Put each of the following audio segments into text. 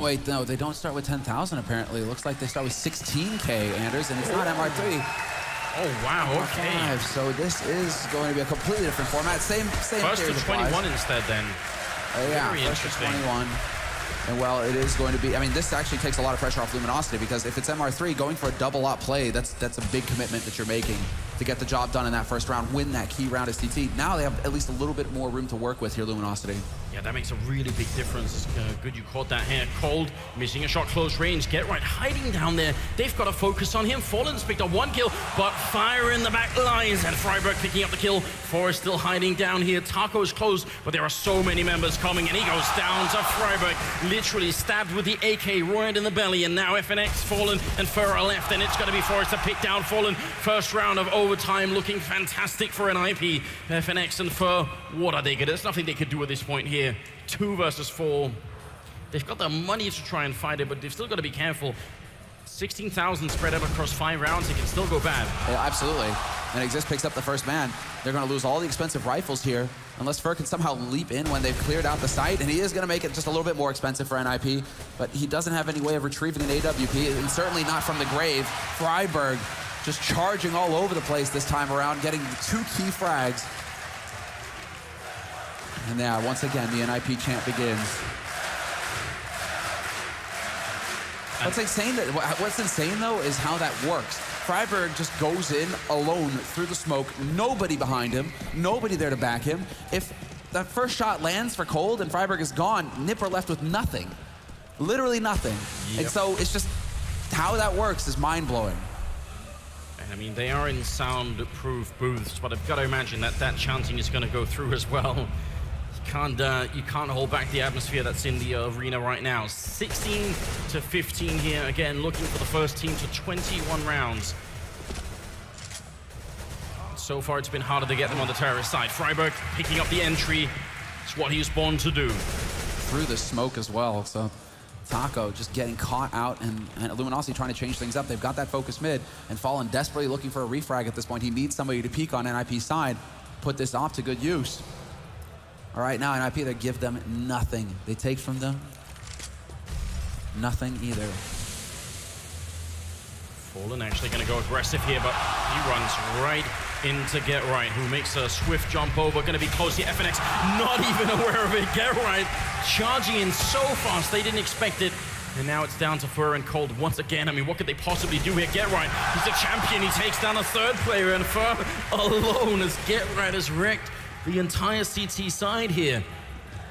Wait, no, they don't start with 10,000 apparently. It looks like they start with 16K, Anders, and it's not MR3. Oh, wow, okay. So this is going to be a completely different format. Same First to 21 instead then. Yeah, Very first to interesting. 21. And well, it is going to be, I mean, this actually takes a lot of pressure off Luminosity because if it's MR3, going for a double op play, that's a big commitment that you're making to get the job done in that first round, win that key round as TT. Now they have at least a little bit more room to work with here, Luminosity. Yeah, that makes a really big difference. Good you caught that here. Cold, missing a shot close range. Get right, hiding down there. They've got to focus on him. Fallen's picked up 1 kill, but fire in the back lines. And Freiburg picking up the kill. Forrest still hiding down here. Taco's close, but there are so many members coming, and he goes down to Freiburg. Literally stabbed with the AK right in the belly, and now FNX, Fallen, and Fur are left, and it's going to be Forrest to pick down Fallen. First round of overtime looking fantastic for NiP. FNX and Fur, what are they good? There's nothing they could do at this point here. 2 versus 4. They've got the money to try and fight it, but they've still got to be careful. 16,000 spread out across 5 rounds, it can still go bad. Yeah, absolutely. And Exist picks up the first man. They're going to lose all the expensive rifles here, unless Fur can somehow leap in when they've cleared out the site, and he is going to make it just a little bit more expensive for NiP, but he doesn't have any way of retrieving an AWP, and certainly not from the grave. Freiburg just charging all over the place this time around, getting 2 key frags. And yeah, once again, the NiP chant begins. What's insane though is how that works. Freiburg just goes in alone through the smoke, nobody behind him, nobody there to back him. If that first shot lands for Cold and Freiburg is gone, NiP are left with nothing. Literally nothing. Yep. And so it's just, how that works is mind-blowing. I mean, they are in soundproof booths, but I've got to imagine that that chanting is going to go through as well. You can't hold back the atmosphere that's in the arena right now. 16 to 15 here, again, looking for the first team to 21 rounds. So far, it's been harder to get them on the terrorist side. Freiburg picking up the entry. It's what he was born to do. Through the smoke as well, so Taco just getting caught out, and Luminosity trying to change things up. They've got that focus mid, and Fallen desperately looking for a refrag at this point. He needs somebody to peek on NiP's side, put this off to good use. All right, now NiP, they give them nothing. They take from them nothing either. Fallen actually going to go aggressive here, but he runs right into Get Right, who makes a swift jump over. Going to be close here. FNX not even aware of it. Get Right charging in so fast, they didn't expect it. And now it's down to Fur and Cold once again. I mean, what could they possibly do here? Get Right, he's the champion. He takes down a 3rd player, and Fur alone as Get Right has wrecked the entire CT side here.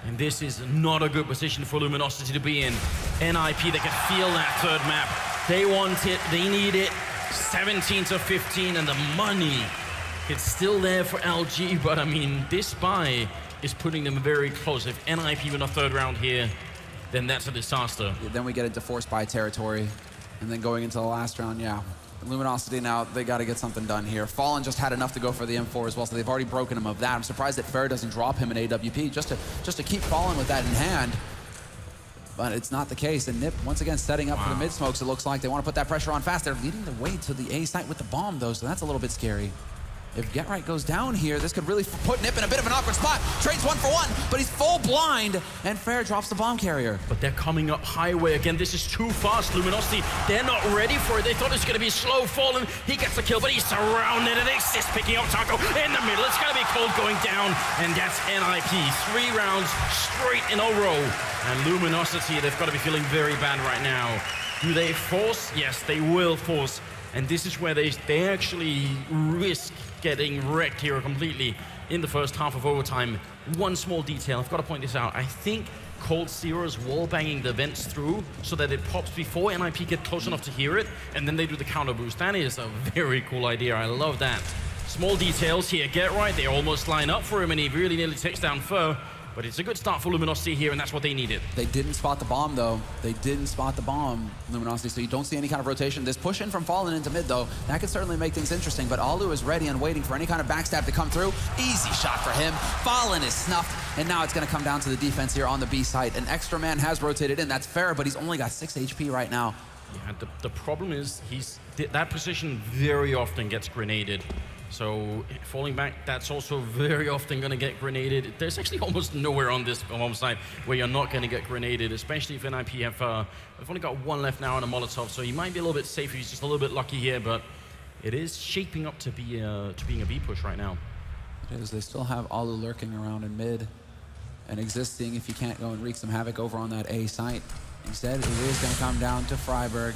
And this is not a good position for Luminosity to be in. NiP, they can feel that 3rd map. They want it, they need it. 17 to 15, and the money, it's still there for LG, but I mean, this buy is putting them very close. If NiP win a 3rd round here, then that's a disaster. Yeah, then we get into forced buy territory, and then going into the last round, yeah. Luminosity now, they got to get something done here. Fallen just had enough to go for the M4 as well, so they've already broken him of that. I'm surprised that Fair doesn't drop him an AWP just to keep Fallen with that in hand. But it's not the case, and NiP once again setting up for the mid smokes. It looks like they want to put that pressure on fast. They're leading the way to the A site with the bomb though, so that's a little bit scary. If Get Right goes down here, this could really put NiP in a bit of an awkward spot. Trades 1 for 1, but he's full blind, and Fair drops the bomb carrier. But they're coming up highway again. This is too fast. Luminosity, they're not ready for it. They thought it was going to be slow. Fallen, he gets the kill, but he's surrounded, and Exist picking up Taco in the middle. It's going to be Cold going down, and that's NiP. 3 rounds straight in a row. And Luminosity, they've got to be feeling very bad right now. Do they force? Yes, they will force. And this is where they actually risk getting wrecked here completely in the first half of overtime. One small detail, I've got to point this out. I think Cold Zero's wall banging the vents through so that it pops before NiP get close enough to hear it, and then they do the counter boost. That is a very cool idea. I love that. Small details here. Get Right, they almost line up for him, and he really nearly takes down Fur. But it's a good start for Luminosity here, and that's what they needed. They didn't spot the bomb, though. They didn't spot the bomb, Luminosity, so you don't see any kind of rotation. This push in from Fallen into mid, though, that could certainly make things interesting, but Alu is ready and waiting for any kind of backstab to come through. Easy shot for him. Fallen is snuffed, and now it's going to come down to the defense here on the B site. An extra man has rotated in. That's fair, but he's only got 6 HP right now. Yeah, the problem is that position very often gets grenaded. So falling back, that's also very often going to get grenaded. There's actually almost nowhere on this home side where you're not going to get grenaded, especially if NiP have only got one left now on a Molotov, so he might be a little bit safer. He's just a little bit lucky here, but it is shaping up to be to being a B push right now. It is. They still have Alu lurking around in mid and existing if you can't go and wreak some havoc over on that A site. Instead, it is going to come down to Freiburg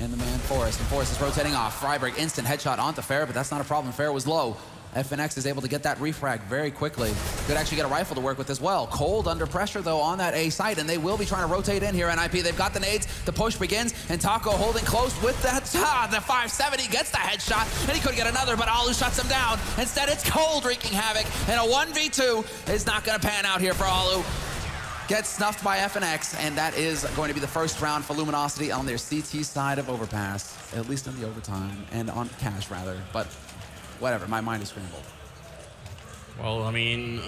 and the man Forrest. And Forrest is rotating off. Freiburg instant headshot onto Fair, but that's not a problem. Fair was low. FNX is able to get that refrag very quickly. Could actually get a rifle to work with as well. Cold under pressure, though, on that A site, and they will be trying to rotate in here, NiP. They've got the nades. The push begins, and Taco holding close with that. The 570 gets the headshot, and he could get another, but Alu shuts him down. Instead, it's Cold wreaking havoc, and a 1v2 is not going to pan out here for Alu. Gets snuffed by FNX, and that is going to be the first round for Luminosity on their CT side of Overpass, at least in the overtime, and on Cash, rather. But whatever, my mind is scrambled. Well, I mean,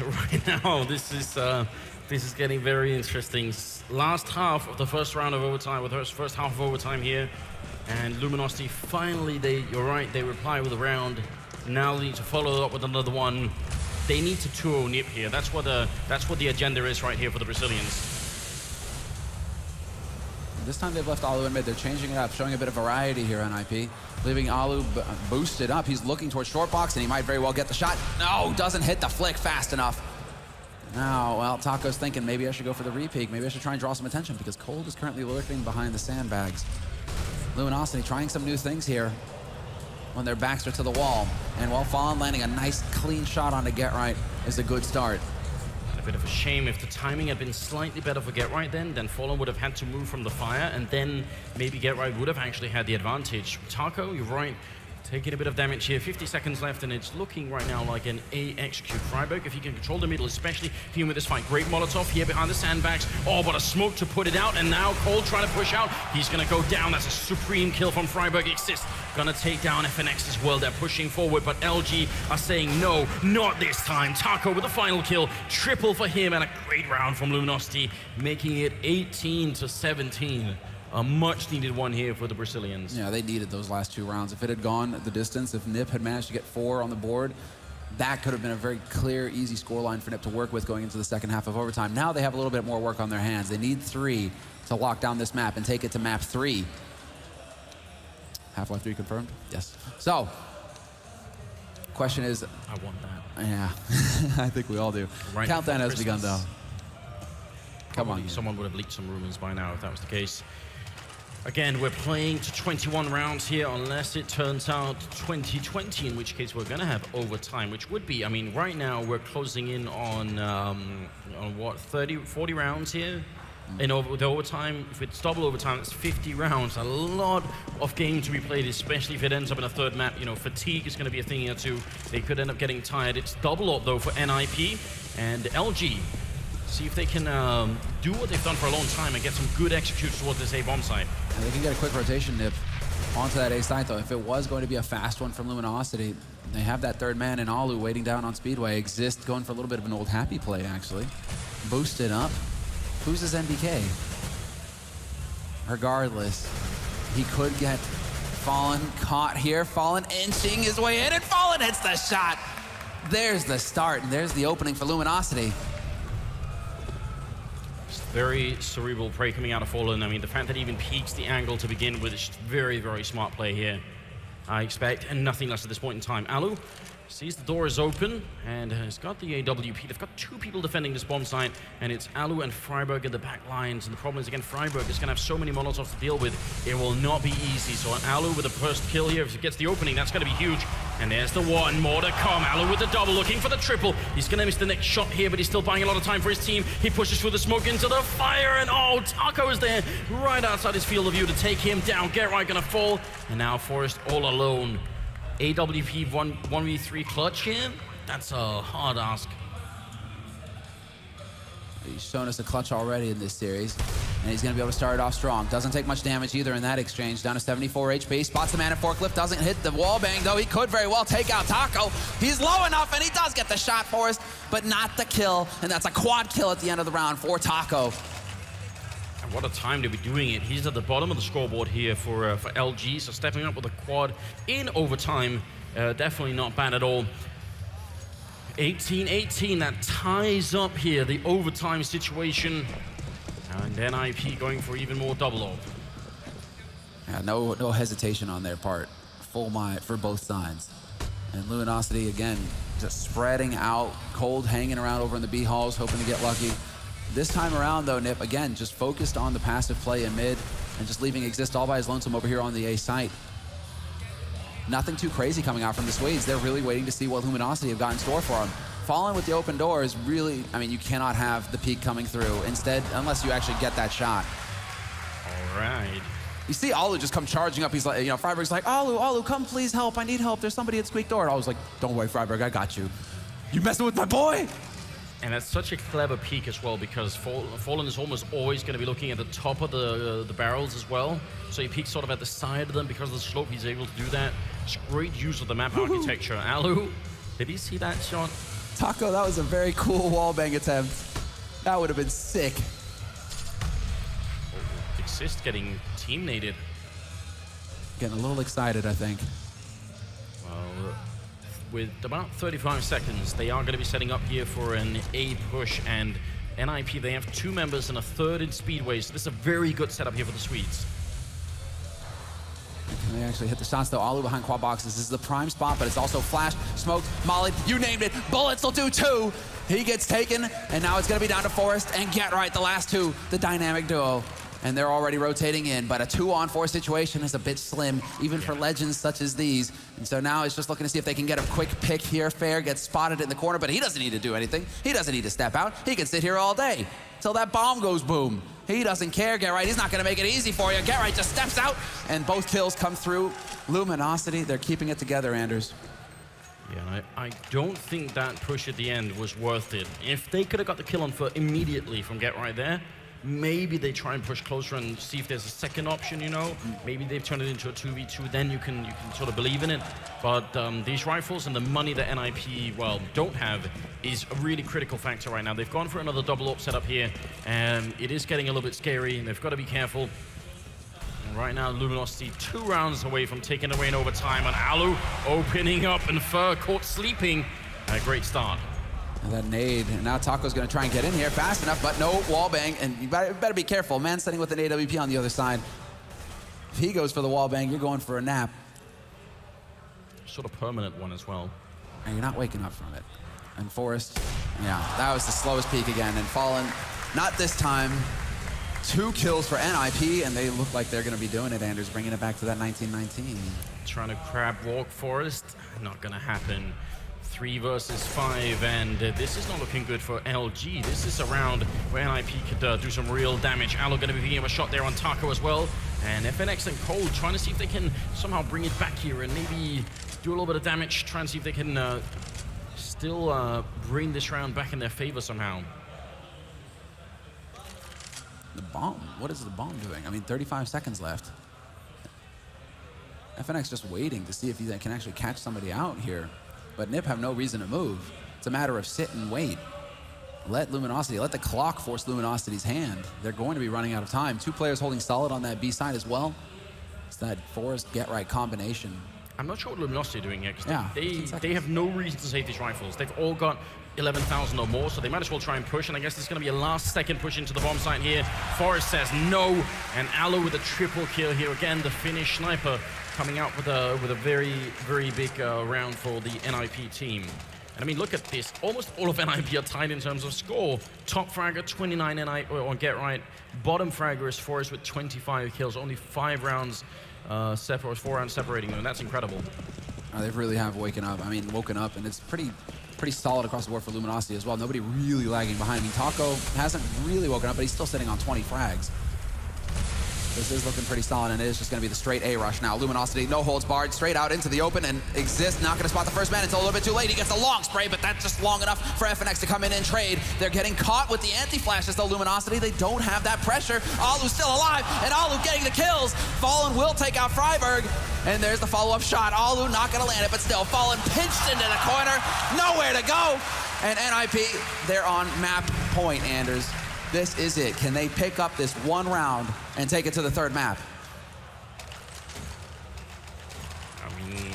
right now, this is getting very interesting. Last half of the first round of overtime, with the first half of overtime here, and Luminosity finally, you're right, they reply with a round. Now they need to follow up with another one. They need to 2-0 NiP here. That's what the agenda is right here for the Brazilians. This time they've left Alu in mid. They're changing it up, showing a bit of variety here on NiP. Leaving Alu boosted up. He's looking towards short box, and he might very well get the shot. No, doesn't hit the flick fast enough. Now, well, Taco's thinking maybe I should go for the repeak. Maybe I should try and draw some attention because Cold is currently lurking behind the sandbags. Luminosity trying some new things here when their backs are to the wall. And while Fallen landing a nice clean shot on the Get Right is a good start. A bit of a shame. If the timing had been slightly better for Get Right then Fallen would have had to move from the fire, and then maybe Get Right would have actually had the advantage. Taco, you're right, taking a bit of damage here. 50 seconds left, and it's looking right now like an A execute. Freiburg, if he can control the middle, especially here with this fight. Great Molotov here behind the sandbags. Oh, but a smoke to put it out, and now Cold trying to push out. He's gonna go down. That's a supreme kill from Freiburg. Exist. Gonna take down FNX as well. They're pushing forward, but LG are saying no, not this time. Taco with the final kill. Triple for him, and a great round from Luminosity, making it 18-17. A much-needed one here for the Brazilians. Yeah, they needed those last two rounds. If it had gone the distance, if NiP had managed to get 4 on the board, that could have been a very clear, easy scoreline for NiP to work with going into the second half of overtime. Now they have a little bit more work on their hands. They need 3 to lock down this map and take it to map 3. Half-Life 3 confirmed? Yes. So, question is... I want that. Yeah, I think we all do. Right. Countdown has begun, though. Come on. Someone would have leaked some rumors by now if that was the case. Again, we're playing to 21 rounds here, unless it turns out 2020, in which case we're going to have overtime, which would be, I mean, right now we're closing in on what, 30, 40 rounds here? In the overtime, if it's double overtime, it's 50 rounds. A lot of game to be played, especially if it ends up in a third map. You know, fatigue is going to be a thing here too. They could end up getting tired. It's double up, though, for NiP and LG. See if they can do what they've done for a long time and get some good executes towards this A bomb site. And they can get a quick rotation NiP onto that A site, though. If it was going to be a fast one from Luminosity, they have that third man in Alu waiting down on Speedway. Exist going for a little bit of an old happy play, actually. Boosted up. Who's his NBK? Regardless, he could get Fallen caught here. Fallen inching his way in, and Fallen hits the shot. There's the start, and there's the opening for Luminosity. Very cerebral play coming out of Fallen. I mean, the fact that he even peaks the angle to begin with is just very, very smart play here. I expect, and nothing less at this point in time. Alu sees the door is open and has got the AWP. They've got 2 people defending this bomb site, and it's Alu and Freiburg in the back lines. And the problem is, again, Freiburg is going to have so many Molotovs to deal with. It will not be easy. So Alu with the first kill here, if he gets the opening, that's going to be huge. And there's the one more to come. Alu with the double, looking for the triple. He's going to miss the next shot here, but he's still buying a lot of time for his team. He pushes through the smoke into the fire, and oh, Taco is there right outside his field of view to take him down. Get Right going to fall, and now Forrest all alone. AWP 1v3 clutch here? That's a hard ask. He's shown us a clutch already in this series, and he's going to be able to start it off strong. Doesn't take much damage either in that exchange. Down to 74 HP. Spots the man at forklift. Doesn't hit the wall bang, though. He could very well take out Taco. He's low enough, and he does get the shot for us, but not the kill. And that's a quad kill at the end of the round for Taco. And what a time to be doing it. He's at the bottom of the scoreboard here for LG, so stepping up with a quad in overtime. Definitely not bad at all. 18-18, that ties up here the overtime situation. And NiP going for even more double up. Yeah, no hesitation on their part. Full mind for both sides. And Luminosity, again, just spreading out. Cold hanging around over in the B halls, hoping to get lucky. This time around, though, NiP, again, just focused on the passive play in mid and just leaving Exist all by his lonesome over here on the A site. Nothing too crazy coming out from the Swedes. They're really waiting to see what Luminosity have got in store for them. Fallen with the open door is really, I mean, you cannot have the peak coming through. Instead, unless you actually get that shot. All right. You see Alu just come charging up. He's like, you know, Freiburg's like, Alu, come please help. I need help. There's somebody at Squeak Door. I was like, don't worry, Freiburg, I got you. You messing with my boy? And that's such a clever peek as well, because Fallen is almost always going to be looking at the top of the barrels as well. So he peeks sort of at the side of them because of the slope. He's able to do that. It's great use of the map architecture. Alu, did he see that shot? Taco, that was a very cool wallbang attempt. That would have been sick. Exist getting team-nated. Getting a little excited, I think. Well, with about 35 seconds, they are going to be setting up here for an A push, and NiP, they have 2 members and a 3rd in Speedway, so this is a very good setup here for the Swedes. Can they actually hit the shots, though? Alu behind quad boxes. This is the prime spot, but it's also flash, smoked, mollied, you named it. Bullets will do 2. He gets taken, and now it's going to be down to Forrest and Get Right, the last 2, the dynamic duo. And they're already rotating in, but a 2-on-4 situation is a bit slim, even for legends such as these. And so now it's just looking to see if they can get a quick pick here. Fair gets spotted in the corner, but he doesn't need to do anything. He doesn't need to step out. He can sit here all day till that bomb goes boom. He doesn't care, Get Right. He's not going to make it easy for you. Get Right just steps out, and both kills come through. Luminosity, they're keeping it together, Anders. Yeah, I don't think that push at the end was worth it. If they could have got the kill on foot immediately from Get Right there, maybe they try and push closer and see if there's a second option, you know? Maybe they've turned it into a 2v2, then you can sort of believe in it. But these rifles and the money that NiP, well, don't have is a really critical factor right now. They've gone for another double up setup here, and it is getting a little bit scary, and they've got to be careful. And right now, Luminosity 2 rounds away from taking away in overtime, and Alu opening up and Fur caught sleeping. A great start. And that nade, and now Taco's gonna try and get in here fast enough, but no wallbang, and you better be careful. Man sitting with an AWP on the other side. If he goes for the wallbang, you're going for a nap. Sort of permanent one as well. And you're not waking up from it. And Forrest, yeah, that was the slowest peak again, and Fallen, not this time. 2 kills for NiP, and they look like they're gonna be doing it, Anders, bringing it back to that 19-19. Trying to crab walk Forrest, not gonna happen. 3 versus 5, and this is not looking good for LG. This is a round where NiP could do some real damage. Alu going to be picking up a shot there on Taco as well. And FNX and Cold trying to see if they can somehow bring it back here and maybe do a little bit of damage, try and see if they can still bring this round back in their favor somehow. The bomb, what is the bomb doing? I mean, 35 seconds left. FNX just waiting to see if he can actually catch somebody out here. But NiP have no reason to move. It's a matter of sit and wait. Let Luminosity, let the clock force Luminosity's hand. They're going to be running out of time. 2 players holding solid on that B side as well. It's that Forrest Get Right combination. I'm not sure what Luminosity are doing here, because Yeah, they have no reason to save these rifles. They've all got 11,000 or more, so they might as well try and push, and I guess there's going to be a last-second push into the bomb site here. Forrest says no, and Alu with a triple kill here. Again, the Finnish sniper coming out with a very, very big round for the NiP team. And I mean, look at this. Almost all of NiP are tied in terms of score. Top fragger, 29 NiP on Get Right. Bottom fragger is Forrest with 25 kills. Only 5 rounds 4 rounds separating them, and that's incredible. They really have woken up, and it's pretty solid across the board for Luminosity as well. Nobody really lagging behind. I mean, Taco hasn't really woken up, but he's still sitting on 20 frags. This is looking pretty solid, and it is just going to be the straight A rush now. Luminosity, no holds barred, straight out into the open, and Exist not going to spot the first man until a little bit too late. He gets a long spray, but that's just long enough for FNX to come in and trade. They're getting caught with the anti-flashes, though. Luminosity, they don't have that pressure. Alu's still alive, and Alu getting the kills. Fallen will take out Freiburg, and there's the follow-up shot. Alu not going to land it, but still, Fallen pinched into the corner, nowhere to go. And NiP, they're on map point, Anders. This is it. Can they pick up this one round and take it to the third map? I mean,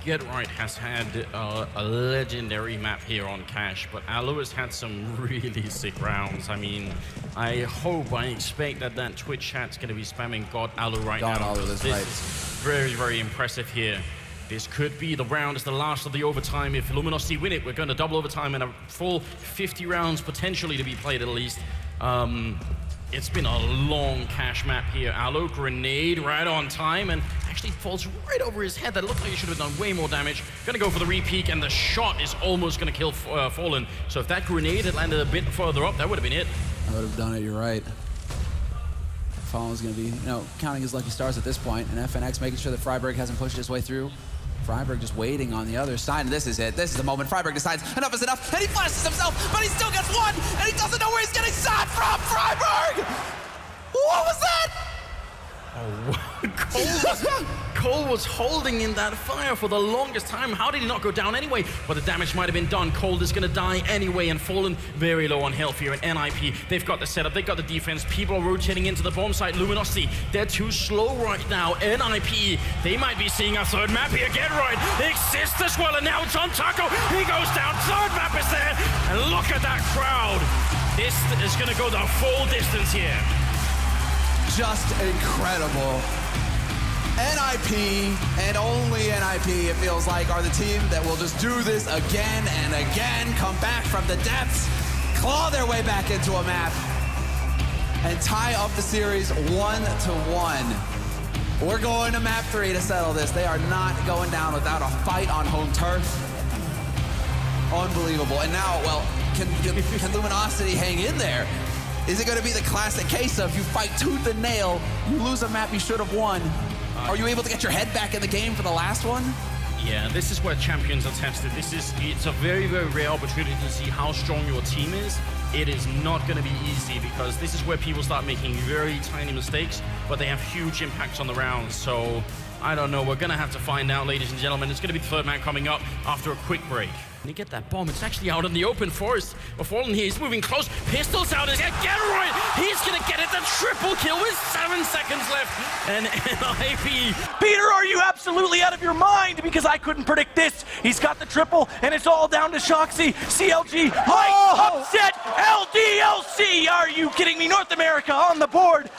Get Right has had a legendary map here on Cash, but Alu has had some really sick rounds. I mean, I expect that Twitch chat's going to be spamming God Alu right now. God Alu, This is very, very impressive here. This could be the round. It's the last of the overtime. If Luminosity win it, we're going to double overtime and a full 50 rounds potentially to be played at least. It's been a long Cash map here. Alu, grenade right on time, and actually falls right over his head. That looked like he should have done way more damage. Gonna go for the repeat, and the shot is almost gonna kill Fallen. So if that grenade had landed a bit further up, that would have been it. I would have done it, you're right. Fallen's gonna be, counting his lucky stars at this point, and FNX making sure that Freiburg hasn't pushed his way through. Freiburg just waiting on the other side, and this is it. This is the moment. Freiburg decides enough is enough, and he flashes himself, but he still gets one, and he doesn't know where he's getting shot from. Freiburg! What was that? Oh, Cole was holding in that fire for the longest time. How did he not go down anyway? But the damage might have been done. Cold is going to die anyway, and Fallen very low on health here. And NiP, they've got the setup, they've got the defense. People are rotating into the bomb site. Luminosity, they're too slow right now. NiP, they might be seeing a third map here. Get Right, they exist as well, and now it's on Taco. He goes down, third map is there, and look at that crowd. This is going to go the full distance here. Just incredible. NiP, and only NiP, it feels like, are the team that will just do this again and again, come back from the depths, claw their way back into a map, and tie up the series 1-1. We're going to map 3 to settle this. They are not going down without a fight on home turf. Unbelievable. And now, well, can Luminosity hang in there? Is it going to be the classic case of you fight tooth and nail, you lose a map you should have won? Are you able to get your head back in the game for the last one? Yeah, this is where champions are tested. It's a very, very rare opportunity to see how strong your team is. It is not going to be easy because this is where people start making very tiny mistakes, but they have huge impacts on the rounds. So, I don't know. We're going to have to find out, ladies and gentlemen. It's going to be the third man coming up after a quick break. And you get that bomb. It's actually out in the open forest. Fallen here. He's moving close. Pistols out. Get Right. He's going to get it. The triple kill with 7 seconds left. And NiP. Peter, are you absolutely out of your mind? Because I couldn't predict this. He's got the triple, and it's all down to Shoxy. CLG, upset, LDLC. Are you kidding me? North America on the board.